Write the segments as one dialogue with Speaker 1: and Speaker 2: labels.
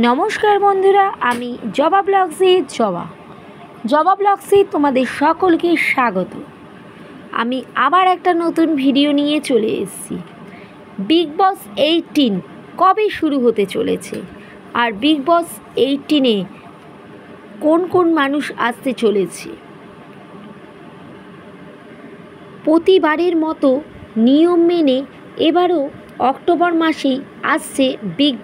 Speaker 1: নমস্কার বন্ধুরা, আমি জবা ব্লগসে জবা ব্লগসে তোমাদের সকলকে স্বাগত। আমি আবার একটা নতুন ভিডিও নিয়ে চলে এসেছি। বিগ বস 18 কবে শুরু হতে চলেছে, আর বিগ বস 18-এ কোন কোন মানুষ আসতে চলেছে। প্রতিবারের মতো নিয়ম মেনে এবারও অক্টোবর মাসেই আসছে বিগ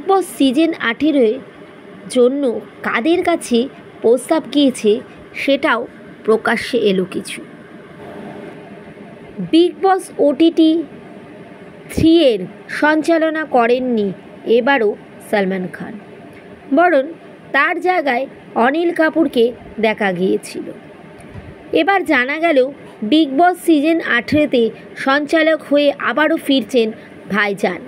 Speaker 1: বস সিজন 18-এর জন্য কাদের কাছে প্রস্তাব গিয়েছে সেটাও প্রকাশ্যে এলো কিছু। বিগ বস OTT 3-এর সঞ্চালনা করেননি এবারও সালমান খান, বরং তার জায়গায় অনিল কাপুরকে দেখা গিয়েছিল। এবার জানা গেল বিগ বস সিজন 18-তে সঞ্চালক হয়ে আবারও ফিরছেন ভাইজান।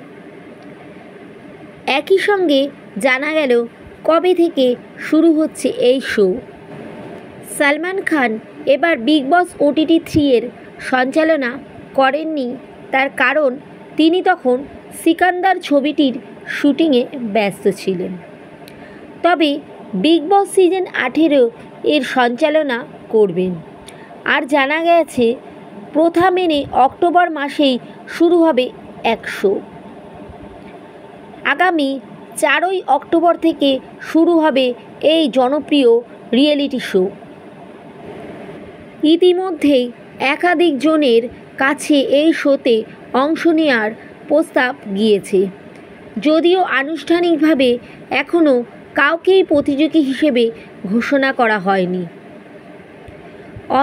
Speaker 1: একই সঙ্গে জানা গেল কবে থেকে শুরু হচ্ছে এই শো। সালমান খান এবার বিগ বস OTT 3-এর সঞ্চালনা করেননি, তার কারণ তিনি তখন সিকান্দার ছবিটির শুটিংয়ে ব্যস্ত ছিলেন। তবে বিগ বস সিজন 18 এর সঞ্চালনা করবেন। আর জানা গেছে প্রথা মেনে অক্টোবর মাসেই শুরু হবে এক শো। আগামী 4 অক্টোবর থেকে শুরু হবে এই জনপ্রিয় রিয়েলিটি শো। ইতিমধ্যেই একাধিক জনের কাছে এই শোতে অংশ নেওয়ার প্রস্তাব গিয়েছে, যদিও আনুষ্ঠানিকভাবে এখনও কাউকেই প্রতিযোগী হিসেবে ঘোষণা করা হয়নি।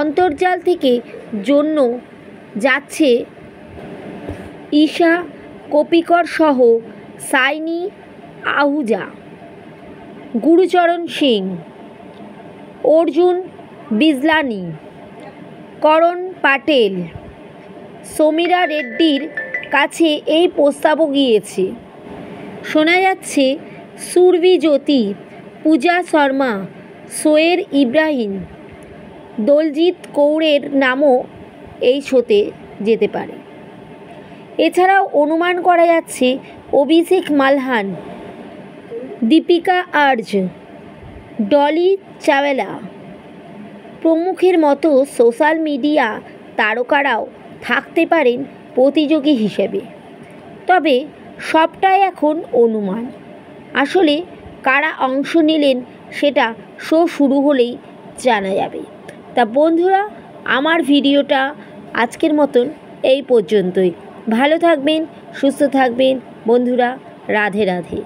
Speaker 1: অন্তর্জাল থেকে জন্য যাচ্ছে ঈশা কোপিকর সহ সাইনি আহুজা, গুরুচরণ সিং, অর্জুন বিজলানি, করণ পাটেল, সমীরা রেড্ডির কাছে এই প্রস্তাবও গিয়েছে। শোনা যাচ্ছে সুরভি জ্যোতি, পূজা শর্মা, সোয়ের ইব্রাহিম, দলজিৎ কৌরের নামও এই শোতে যেতে পারে। এছাড়াও অনুমান করা যাচ্ছে অভিষেক মালহান, দীপিকা আর্য, ডলি চাওয়ালা প্রমুখের মতো সোশ্যাল মিডিয়া তারকারাও থাকতে পারেন প্রতিযোগী হিসেবে। তবে সবটাই এখন অনুমান। আসলে কারা অংশ নিলেন সেটা শো শুরু হলেই জানা যাবে। তা বন্ধুরা, আমার ভিডিওটা আজকের মতন এই পর্যন্তই। ভালো থাকবেন, সুস্থ থাকবেন বন্ধুরা। রাধে রাধে।